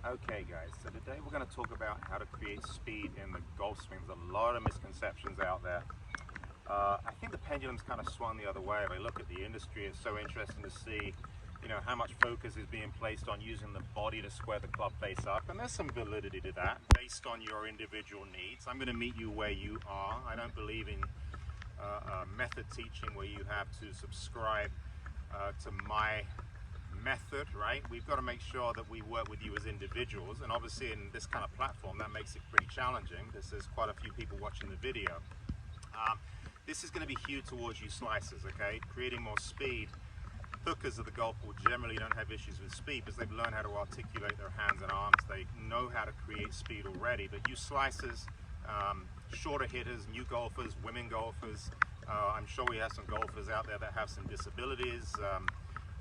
Okay guys, so today we're going to talk about how to create speed in the golf swing. There's a lot of misconceptions out there. I think the pendulum's kind of swung the other way. If I look at the industry, it's so interesting to see, how much focus is being placed on using the body to square the club face up, and there's some validity to that based on your individual needs. I'm going to meet you where you are. I don't believe in method teaching where you have to subscribe to my method, right? We've got to make sure that we work with you as individuals, and obviously in this kind of platform that makes it pretty challenging. There's quite a few people watching the video. This is going to be huge towards you slicers, okay? Creating more speed. Hookers of the golf ball generally don't have issues with speed because they've learned how to articulate their hands and arms. They know how to create speed already, but you slicers, shorter hitters, new golfers, women golfers, I'm sure we have some golfers out there that have some disabilities,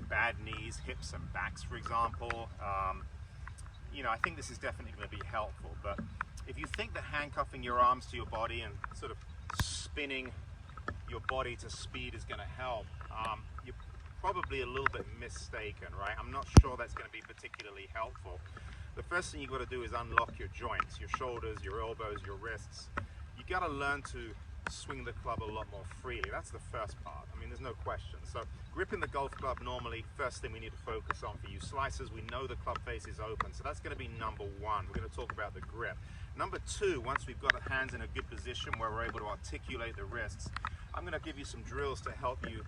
bad knees, hips and backs, for example. I think this is definitely going to be helpful, but if you think that handcuffing your arms to your body and sort of spinning your body to speed is going to help, you're probably a little bit mistaken, right? I'm not sure that's going to be particularly helpful. The first thing you've got to do is unlock your joints, your shoulders, your elbows, your wrists. You got to learn to swing the club a lot more freely. That's the first part. I mean, there's no question. So gripping the golf club normally, first thing we need to focus on. For you slicers, we know the club face is open, so that's going to be number one. We're going to talk about the grip. Number two, once we've got our hands in a good position where we're able to articulate the wrists, I'm going to give you some drills to help you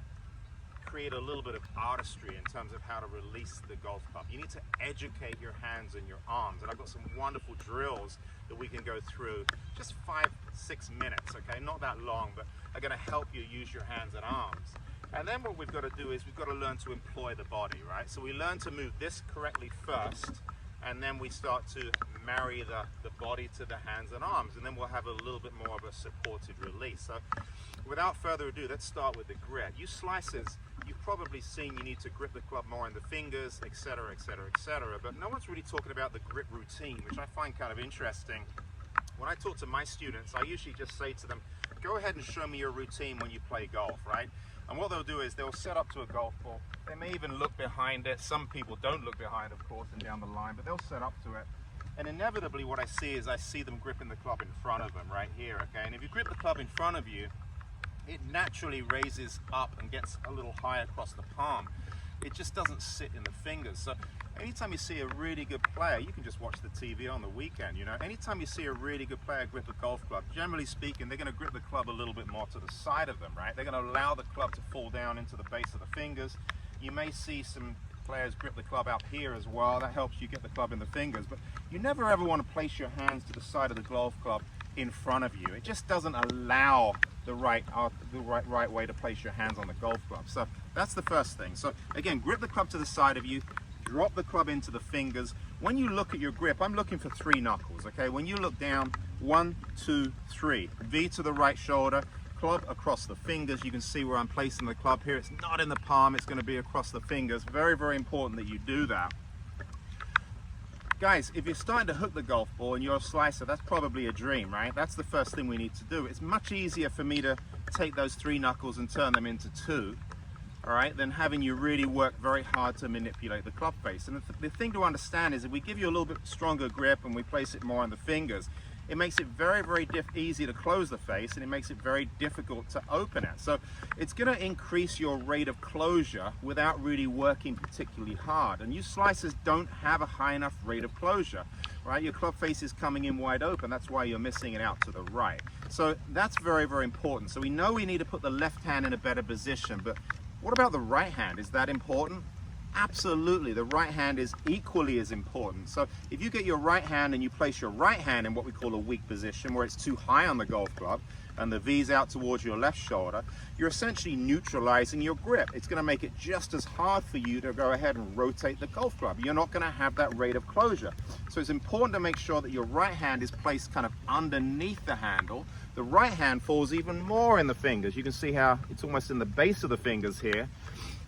create a little bit of artistry in terms of how to release the golf club. You need to educate your hands and your arms, and I've got some wonderful drills that we can go through, just 5-6 minutes, okay, not that long, but are going to help you use your hands and arms. And then what we've got to do is we've got to learn to employ the body, right? So we learn to move this correctly first, and then we start to marry the body to the hands and arms, and then we'll have a little bit more of a supported release. So without further ado, let's start with the grip. You slicers, you've probably seen you need to grip the club more in the fingers, etc., etc., etc., but no one's really talking about the grip routine, which I find kind of interesting. When I talk to my students, I usually just say to them, go ahead and show me your routine when you play golf, right? And what they'll do is they'll set up to a golf ball. They may even look behind it. Some people don't look behind, of course, and down the line, but they'll set up to it. And inevitably what I see is I see them gripping the club in front of them right here, okay? And if you grip the club in front of you, it naturally raises up and gets a little high across the palm. It just doesn't sit in the fingers. So anytime you see a really good player, you can just watch the TV on the weekend, anytime you see a really good player grip a golf club, generally speaking, they're going to grip the club a little bit more to the side of them, right? They're going to allow the club to fall down into the base of the fingers. You may see some players grip the club out here as well. That helps you get the club in the fingers, but you never ever want to place your hands to the side of the golf club in front of you. It just doesn't allow the right way to place your hands on the golf club. So that's the first thing. So again, grip the club to the side of you, drop the club into the fingers. When you look at your grip, I'm looking for 3 knuckles, okay? When you look down, 1, 2, 3. V to the right shoulder, club across the fingers. You can see where I'm placing the club here. It's not in the palm, it's going to be across the fingers. Very, very important that you do that. Guys, if you're starting to hook the golf ball and you're a slicer, that's probably a dream, right? That's the first thing we need to do. It's much easier for me to take those 3 knuckles and turn them into 2, all right, than having you really work very hard to manipulate the club face. And the thing to understand is if we give you a little bit stronger grip and we place it more on the fingers, it makes it very, very easy to close the face, and it makes it very difficult to open it. So it's going to increase your rate of closure without really working particularly hard. And you slicers don't have a high enough rate of closure, right? Your club face is coming in wide open. That's why you're missing it out to the right. So that's very, very important. So we know we need to put the left hand in a better position, but what about the right hand? Is that important? Absolutely, the right hand is equally as important. So if you get your right hand and you place your right hand in what we call a weak position, where it's too high on the golf club and the V's out towards your left shoulder, you're essentially neutralizing your grip. It's going to make it just as hard for you to go ahead and rotate the golf club. You're not going to have that rate of closure. So it's important to make sure that your right hand is placed kind of underneath the handle. The right hand falls even more in the fingers. You can see how it's almost in the base of the fingers here.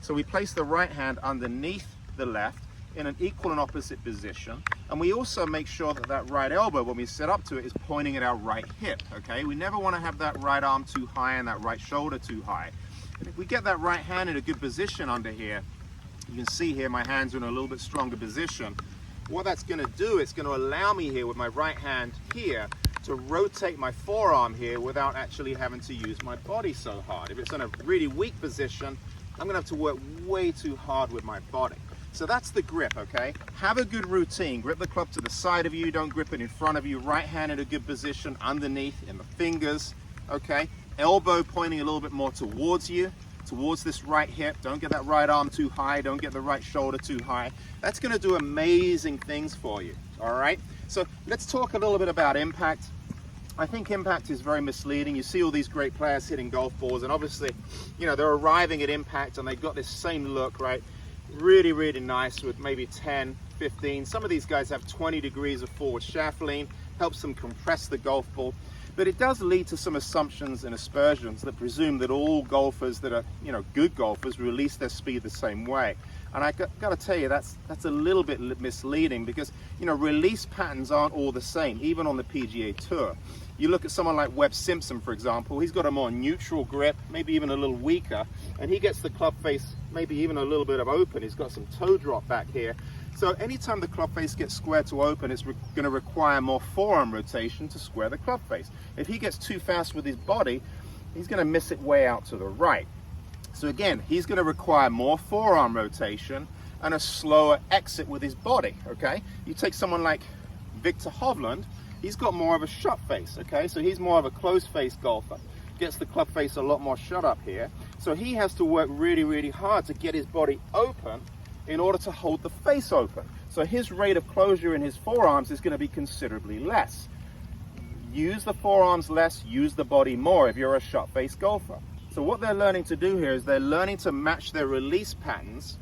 So we place the right hand underneath the left in an equal and opposite position. And we also make sure that that right elbow, when we set up to it, is pointing at our right hip, okay? We never want to have that right arm too high and that right shoulder too high. And if we get that right hand in a good position under here, you can see here my hands are in a little bit stronger position. what that's going to do, it's going to allow me here with my right hand here to rotate my forearm here without actually having to use my body so hard. If it's in a really weak position, I'm going to have to work way too hard with my body. So that's the grip, okay? Have a good routine. Grip the club to the side of you, don't grip it in front of you. Right hand in a good position, underneath, in the fingers, okay? Elbow pointing a little bit more towards you, towards this right hip. Don't get that right arm too high, don't get the right shoulder too high. That's gonna do amazing things for you, all right? So let's talk a little bit about impact. I think impact is very misleading. You see all these great players hitting golf balls, and obviously, you know, they're arriving at impact and they've got this same look, right? Really, really nice with maybe 10, 15. Some of these guys have 20 degrees of forward shaft lean, helps them compress the golf ball. But it does lead to some assumptions and aspersions that presume that all golfers that are, you know, good golfers release their speed the same way. And I got to tell you, that's a little bit misleading because, you know, release patterns aren't all the same, even on the PGA Tour. You look at someone like Webb Simpson, for example, he's got a more neutral grip, maybe even a little weaker, and he gets the club face maybe even a little bit of open. He's got some toe drop back here. So anytime the club face gets square to open, it's going to require more forearm rotation to square the club face. If he gets too fast with his body, he's going to miss it way out to the right. So again, he's going to require more forearm rotation and a slower exit with his body, okay? You take someone like Victor Hovland, he's got more of a shut face, okay? So he's more of a closed face golfer. Gets the club face a lot more shut up here. So he has to work really, really hard to get his body open in order to hold the face open. So his rate of closure in his forearms is going to be considerably less. Use the forearms less, use the body more if you're a shut face golfer. So what they're learning to do here is they're learning to match their release patterns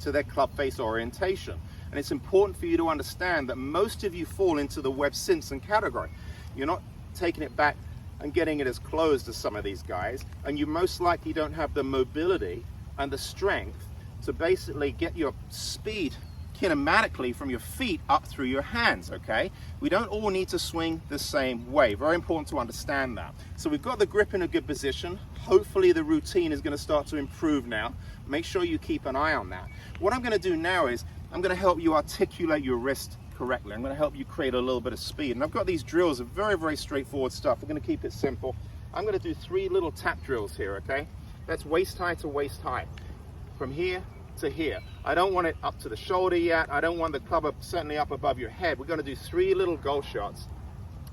to their club face orientation. And it's important for you to understand that most of you fall into the Webb Simpson category. You're not taking it back and getting it as closed as some of these guys, and you most likely don't have the mobility and the strength to basically get your speed kinematically from your feet up through your hands, okay? We don't all need to swing the same way. Very important to understand that. So we've got the grip in a good position. Hopefully the routine is going to start to improve now. Make sure you keep an eye on that. What I'm going to do now is I'm going to help you articulate your wrist correctly. I'm going to help you create a little bit of speed. And I've got these drills of very, very straightforward stuff. We're going to keep it simple. I'm going to do 3 little tap drills here, okay? That's waist high to waist high. From here to here. I don't want it up to the shoulder yet. I don't want the club up, certainly up above your head. We're going to do 3 little golf shots.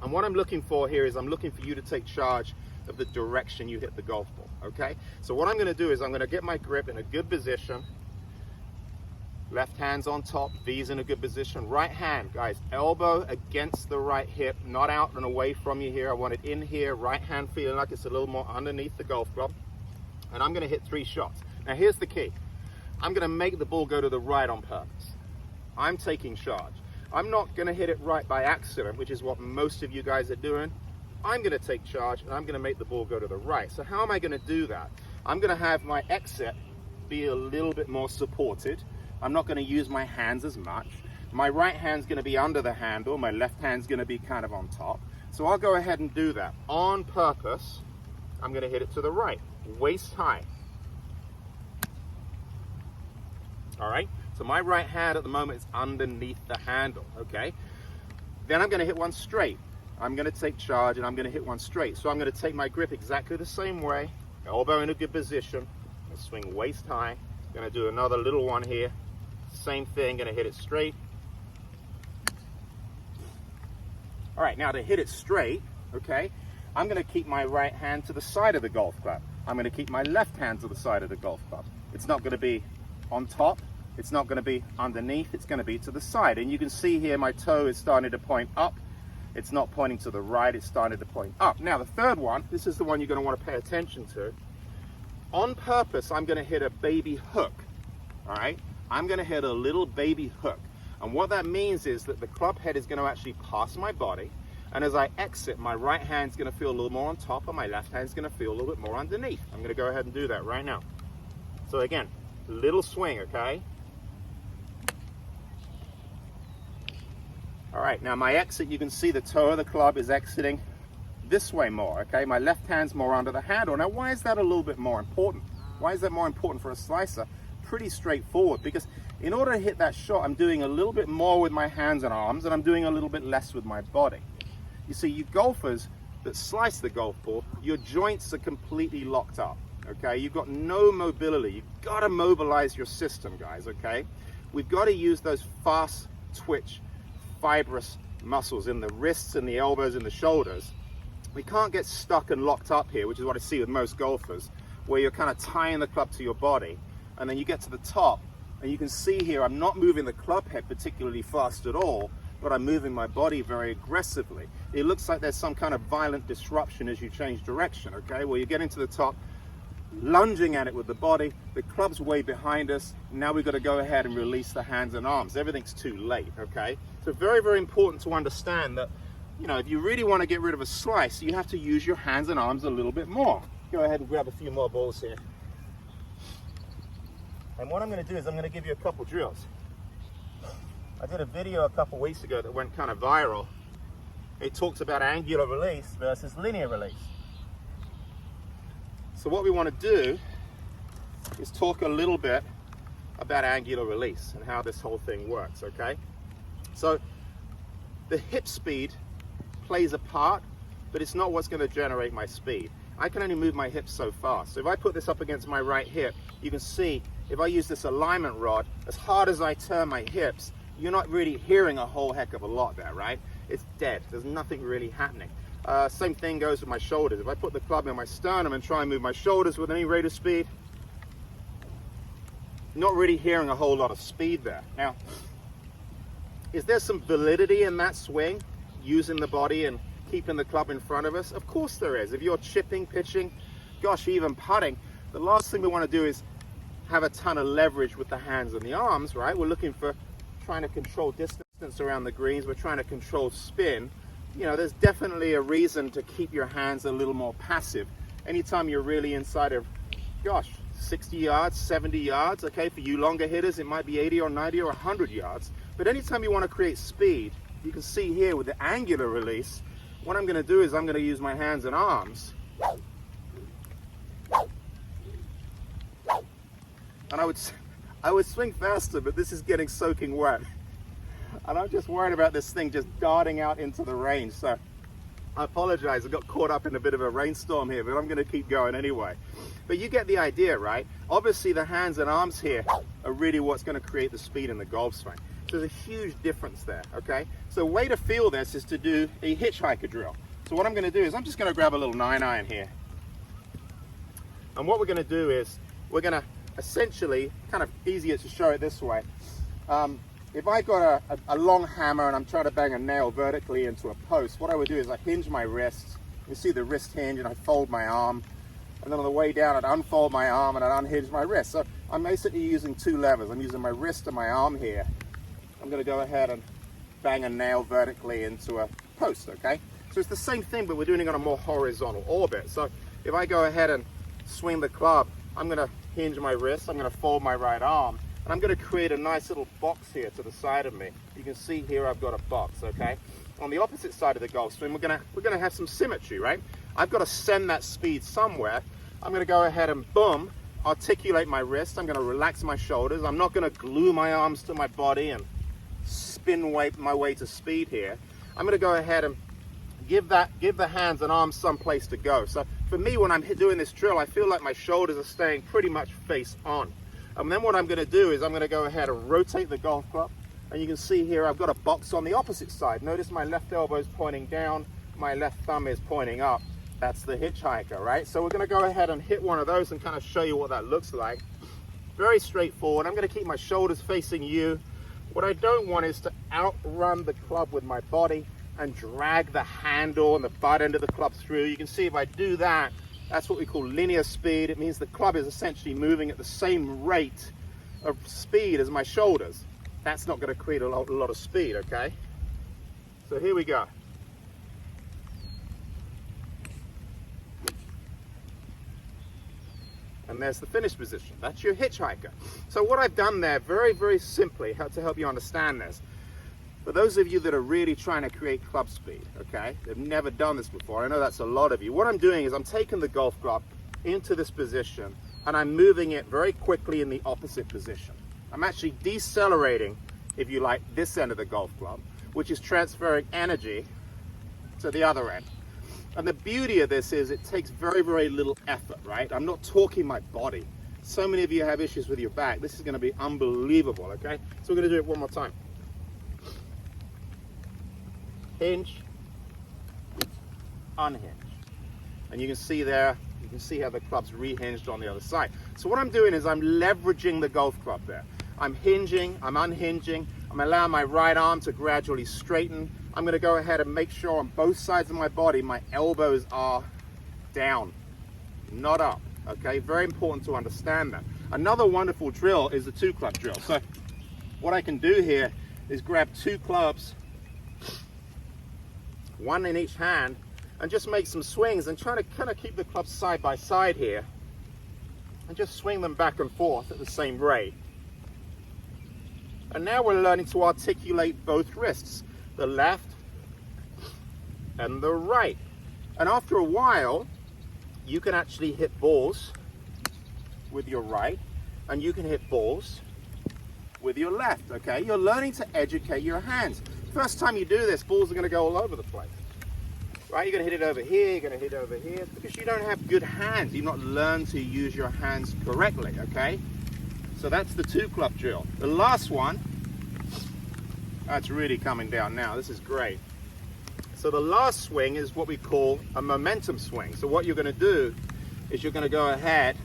And what I'm looking for here is I'm looking for you to take charge of the direction you hit the golf ball, okay? So what I'm going to do is I'm going to get my grip in a good position. Left hand's on top, V's in a good position. Right hand, guys, elbow against the right hip, not out and away from you here. I want it in here, right hand feeling like it's a little more underneath the golf club. And I'm going to hit 3 shots. Now here's the key. I'm going to make the ball go to the right on purpose. I'm taking charge. I'm not going to hit it right by accident, which is what most of you guys are doing. I'm going to take charge and I'm going to make the ball go to the right. So how am I going to do that? I'm going to have my exit be a little bit more supported. I'm not going to use my hands as much. My right hand's going to be under the handle. My left hand's going to be kind of on top. So I'll go ahead and do that. On purpose, I'm going to hit it to the right, waist high. All right, so my right hand at the moment is underneath the handle, okay? Then I'm going to hit one straight. I'm going to take charge and I'm going to hit one straight. So I'm going to take my grip exactly the same way, elbow in a good position, and swing waist high. Going to do another little one here. Same thing, going to hit it straight. All right, now to hit it straight, okay, I'm going to keep my right hand to the side of the golf club. I'm going to keep my left hand to the side of the golf club. It's not going to be on top. It's not going to be underneath. It's going to be to the side. And you can see here my toe is starting to point up. It's not pointing to the right. It's starting to point up. Now the third one, this is the one you're going to want to pay attention to. On purpose, I'm going to hit a baby hook. All right? I'm going to hit a little baby hook. And what that means is that the club head is going to actually pass my body. And as I exit, my right hand's going to feel a little more on top and my left hand's going to feel a little bit more underneath. I'm going to go ahead and do that right now. So again, little swing, okay? All right, now my exit, you can see the toe of the club is exiting this way more, okay? My left hand's more under the handle. Now, why is that a little bit more important? Why is that more important for a slicer? pretty straightforward, because in order to hit that shot, I'm doing a little bit more with my hands and arms, and I'm doing a little bit less with my body. You see, you golfers that slice the golf ball, your joints are completely locked up, okay? You've got no mobility. You've got to mobilize your system, guys, okay? We've got to use those fast twitch, fibrous muscles in the wrists and the elbows and the shoulders. We can't get stuck and locked up here, which is what I see with most golfers, where you're kind of tying the club to your body, and then you get to the top, and you can see here I'm not moving the club head particularly fast at all, but I'm moving my body very aggressively. It looks like there's some kind of violent disruption as you change direction, okay? Well, you're getting to the top, lunging at it with the body, the club's way behind us, now we've got to go ahead and release the hands and arms. Everything's too late, okay? So very, very important to understand that, you know, if you really want to get rid of a slice, you have to use your hands and arms a little bit more. Go ahead and grab a few more balls here. And what I'm going to do is I'm going to give you a couple drills. I did a video a couple weeks ago that went kind of viral. It talks about angular release versus linear release. So what we want to do is talk a little bit about angular release and how this whole thing works, okay? So the hip speed plays a part, but it's not what's going to generate my speed. I can only move my hips so fast. So if I put this up against my right hip, you can see if I use this alignment rod, as hard as I turn my hips, you're not really hearing a whole heck of a lot there, right? It's dead. There's nothing really happening. Same thing goes with my shoulders. If I put the club in my sternum and try and move my shoulders with any rate of speed, not really hearing a whole lot of speed there. Now, is there some validity in that swing, using the body and keeping the club in front of us? Of course there is. If you're chipping, pitching, gosh, even putting, the last thing we want to do is have a ton of leverage with the hands and the arms, right? We're looking for trying to control distance around the greens. We're trying to control spin. You know, there's definitely a reason to keep your hands a little more passive. Anytime you're really inside of, gosh, 60 yards, 70 yards, okay, for you longer hitters, it might be 80 or 90 or 100 yards. But anytime you want to create speed, you can see here with the angular release, what I'm going to do is I'm going to use my hands and arms. And I would swing faster, but this is getting soaking wet. And I'm just worried about this thing just darting out into the range. So I apologize, I got caught up in a bit of a rainstorm here, but I'm going to keep going anyway. But you get the idea, right? Obviously the hands and arms here are really what's going to create the speed in the golf swing. So there's a huge difference there, okay? So a way to feel this is to do a hitchhiker drill. So what I'm going to do is I'm just going to grab a little 9-iron here. And what we're going to do is we're going to essentially, kind of easier to show it this way. If I got a long hammer and I'm trying to bang a nail vertically into a post, what I would do is I hinge my wrist. You see the wrist hinge, and I fold my arm. And then on the way down, I'd unfold my arm and I'd unhinge my wrist. So I'm basically using two levers. I'm using my wrist and my arm here. I'm going to go ahead and bang a nail vertically into a post, okay? So it's the same thing, but we're doing it on a more horizontal orbit. So if I go ahead and swing the club, I'm going to hinge my wrist, I'm going to fold my right arm, and I'm going to create a nice little box here to the side of me. You can see here I've got a box, okay? On the opposite side of the golf swing, we're going to have some symmetry, right? I've got to send that speed somewhere. I'm going to go ahead and boom, articulate my wrist. I'm going to relax my shoulders. I'm not going to glue my arms to my body and spin my way to speed here. I'm going to go ahead and give the hands and arms some place to go. So for me, when I'm doing this drill, I feel like my shoulders are staying pretty much face on. And then what I'm going to do is I'm going to go ahead and rotate the golf club. And you can see here I've got a box on the opposite side. Notice my left elbow is pointing down, my left thumb is pointing up. That's the hitchhiker, right? So we're going to go ahead and hit one of those and kind of show you what that looks like. Very straightforward. I'm going to keep my shoulders facing you. What I don't want is to outrun the club with my body and drag the handle and the butt end of the club through. You can see if I do that, that's what we call linear speed. It means the club is essentially moving at the same rate of speed as my shoulders. That's not going to create a lot of speed, okay? So here we go. And there's the finish position. That's your hitchhiker. So what I've done there, very, very simply, to help you understand this, for those of you that are really trying to create club speed, okay, they've never done this before, I know that's a lot of you, what I'm doing is I'm taking the golf club into this position, and I'm moving it very quickly in the opposite position. I'm actually decelerating, if you like, this end of the golf club, which is transferring energy to the other end. And the beauty of this is it takes very, very little effort, right? I'm not torquing my body. So many of you have issues with your back. This is going to be unbelievable, okay? So we're going to do it one more time. Hinge, unhinge. And you can see there, you can see how the club's re-hinged on the other side. So what I'm doing is I'm leveraging the golf club there. I'm hinging, I'm unhinging, I'm allowing my right arm to gradually straighten. I'm going to go ahead and make sure on both sides of my body my elbows are down, not up, okay? Very important to understand that. Another wonderful drill is the 2-club drill. So what I can do here is grab 2 clubs, one in each hand, and just make some swings and try to kind of keep the clubs side by side here and just swing them back and forth at the same rate. And now we're learning to articulate both wrists, the left and the right. And after a while, you can actually hit balls with your right and you can hit balls with your left, okay? You're learning to educate your hands. First time you do this, balls are gonna go all over the place, right? You're gonna hit it over here, you're gonna hit it over here, because you don't have good hands. You've not learned to use your hands correctly, okay? So that's the 2-club drill. The last one, that's really coming down now. This is great. So the last swing is what we call a momentum swing. So what you're going to do is you're going to go ahead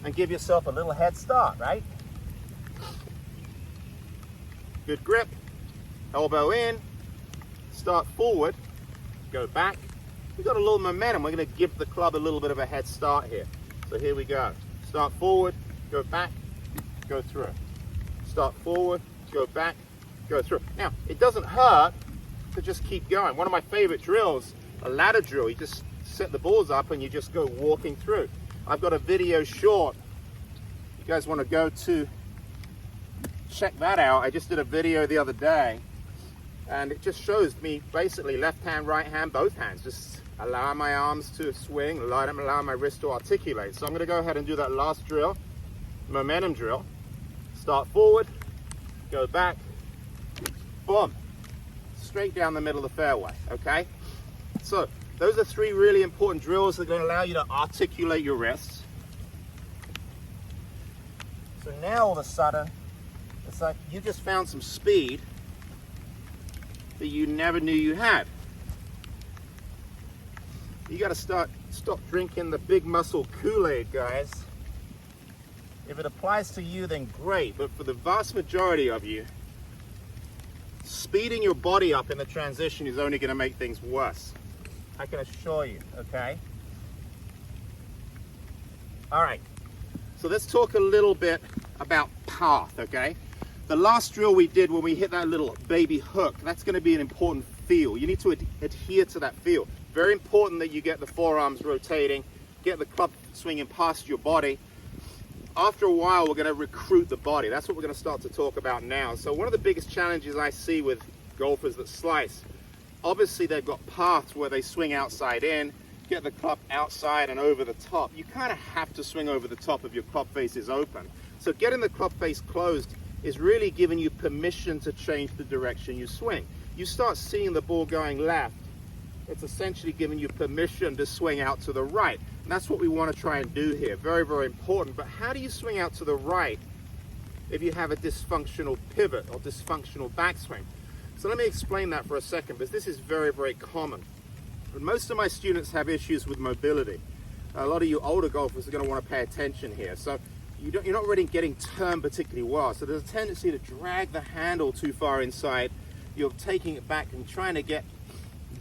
and give yourself a little head start, right? Good grip, elbow in, start forward, go back. We've got a little momentum. We're going to give the club a little bit of a head start here. So here we go. Start forward, go back, go through. Start forward, go back, go through. Now, it doesn't hurt to just keep going. One of my favorite drills, a ladder drill. You just set the balls up and you just go walking through. I've got a video short. You guys want to go to check that out. I just did a video the other day and it just shows me basically left hand, right hand, both hands. Just allow my arms to swing, allow my wrist to articulate. So I'm going to go ahead and do that last drill, momentum drill. Start forward, go back, boom, straight down the middle of the fairway, okay? So those are 3 really important drills that are going to allow you to articulate your wrists. So now all of a sudden, it's like you just found some speed that you never knew you had. You got to stop drinking the big muscle Kool-Aid, guys. If it applies to you, then great. But for the vast majority of you, speeding your body up in the transition is only going to make things worse. I can assure you, okay? All right, so let's talk a little bit about path, okay? The last drill we did when we hit that little baby hook, that's going to be an important feel. You need to adhere to that feel. Very important that you get the forearms rotating, get the club swinging past your body. After a while, we're going to recruit the body. That's what we're going to start to talk about now. So one of the biggest challenges I see with golfers that slice, obviously they've got paths where they swing outside in, get the club outside and over the top. You kind of have to swing over the top if your club face is open. So getting the club face closed is really giving you permission to change the direction you swing. You start seeing the ball going left, it's essentially giving you permission to swing out to the right. And that's what we want to try and do here. Very, very important. But how do you swing out to the right if you have a dysfunctional pivot or dysfunctional backswing? So let me explain that for a second, because this is very, very common. But most of my students have issues with mobility. A lot of you older golfers are going to want to pay attention here. So you're not really getting turned particularly well. So there's a tendency to drag the handle too far inside. You're taking it back and trying to get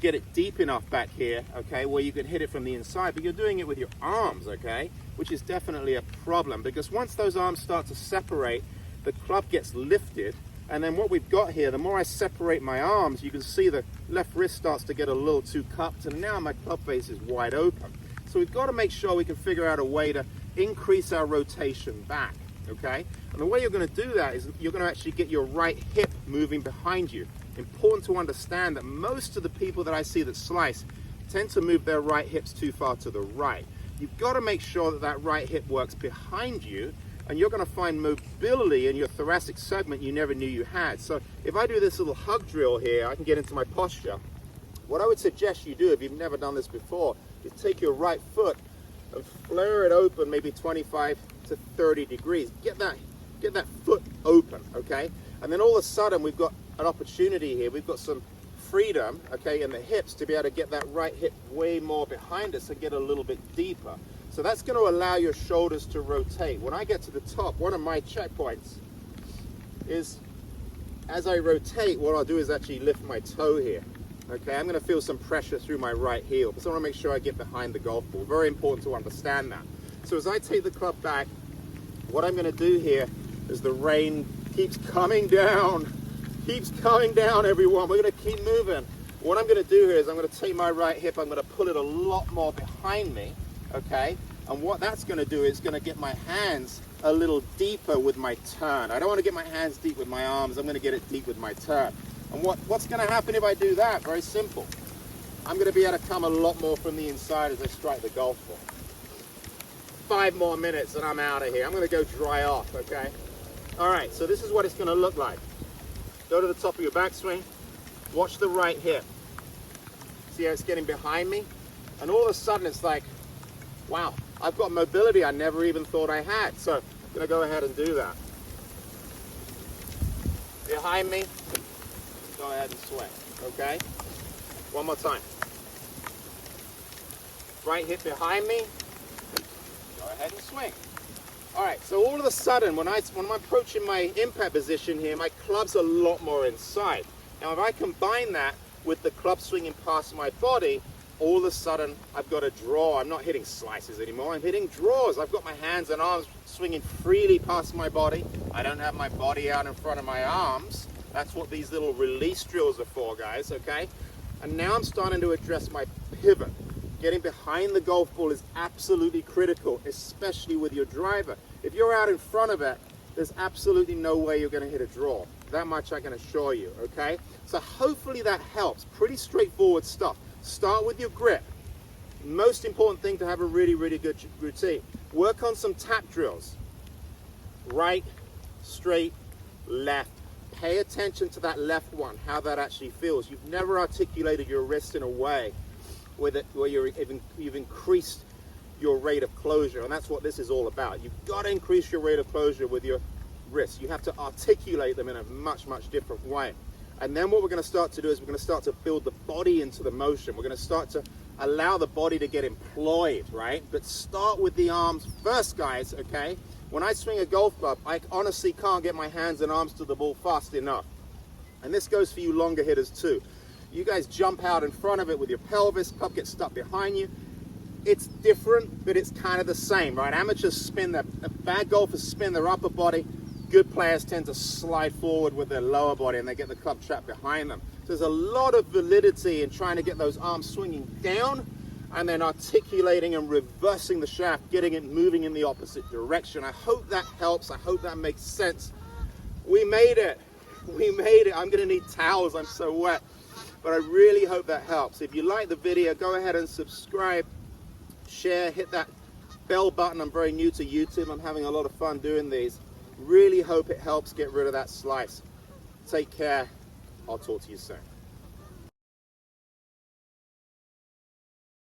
it deep enough back here, okay, where you can hit it from the inside, but you're doing it with your arms, okay, which is definitely a problem, because once those arms start to separate, the club gets lifted, and then what we've got here, the more I separate my arms, you can see the left wrist starts to get a little too cupped, and now my club face is wide open. So we've got to make sure we can figure out a way to increase our rotation back, okay? And the way you're going to do that is you're going to actually get your right hip moving behind you. Important to understand that most of the people that I see that slice tend to move their right hips too far to the right. you've got to make sure that that right hip works behind you, and you're going to find mobility in your thoracic segment you never knew you had. So if I do this little hug drill here, I can get into my posture. What I would suggest you do, if you've never done this before, is take your right foot and flare it open maybe 25 to 30 degrees. Get that foot open, okay? And then all of a sudden we've got an opportunity here. We've got some freedom, okay, in the hips to be able to get that right hip way more behind us and get a little bit deeper. So that's going to allow your shoulders to rotate. When I get to the top, one of my checkpoints is, as I rotate, what I'll do is actually lift my toe here. Okay, I'm going to feel some pressure through my right heel because I want to make sure I get behind the golf ball. Very important to understand that. So as I take the club back, what I'm going to do here is the rain keeps coming down. Keeps coming down, everyone. We're going to keep moving. What I'm going to do here is I'm going to take my right hip, I'm going to pull it a lot more behind me, okay? And what that's going to do is going to get my hands a little deeper with my turn. I don't want to get my hands deep with my arms. I'm going to get it deep with my turn. And what's going to happen if I do that? Very simple. I'm going to be able to come a lot more from the inside as I strike the golf ball. 5 more minutes and I'm out of here. I'm going to go dry off, okay? All right, so this is what it's going to look like. Go to the top of your backswing, watch the right hip. See how it's getting behind me? And all of a sudden it's like, wow, I've got mobility I never even thought I had. So I'm gonna go ahead and do that. Behind me, go ahead and swing, okay? One more time. Right hip behind me, go ahead and swing. All right, so all of a sudden, when I'm approaching my impact position here, my club's a lot more inside. Now, if I combine that with the club swinging past my body, all of a sudden, I've got a draw. I'm not hitting slices anymore. I'm hitting draws. I've got my hands and arms swinging freely past my body. I don't have my body out in front of my arms. That's what these little release drills are for, guys, okay? And now I'm starting to address my pivot. Getting behind the golf ball is absolutely critical, especially with your driver. If you're out in front of it, there's absolutely no way you're going to hit a draw. That much I can assure you, okay? So hopefully that helps. Pretty straightforward stuff. Start with your grip. Most important thing to have a really, really good routine. Work on some tap drills. Right, straight, left. Pay attention to that left one, how that actually feels. You've never articulated your wrist in a way where you've increased your rate of closure, and that's what this is all about. You've got to increase your rate of closure with your wrists. You have to articulate them in a much, much different way. And then what we're going to start to do is we're going to start to build the body into the motion. We're going to start to allow the body to get employed, right? But start with the arms first, guys, okay? When I swing a golf club, I honestly can't get my hands and arms to the ball fast enough. And this goes for you longer hitters too. You guys jump out in front of it with your pelvis, club gets stuck behind you. It's different, but it's kind of the same, right? Amateurs spin their, bad golfers spin their upper body. Good players tend to slide forward with their lower body and they get the club trapped behind them. So there's a lot of validity in trying to get those arms swinging down and then articulating and reversing the shaft, getting it moving in the opposite direction. I hope that helps. I hope that makes sense. We made it. We made it. I'm going to need towels. I'm so wet. But I really hope that helps. If you like the video, go ahead and subscribe, share, hit that bell button. I'm very new to YouTube. I'm having a lot of fun doing these. Really hope it helps get rid of that slice. Take care. I'll talk to you soon.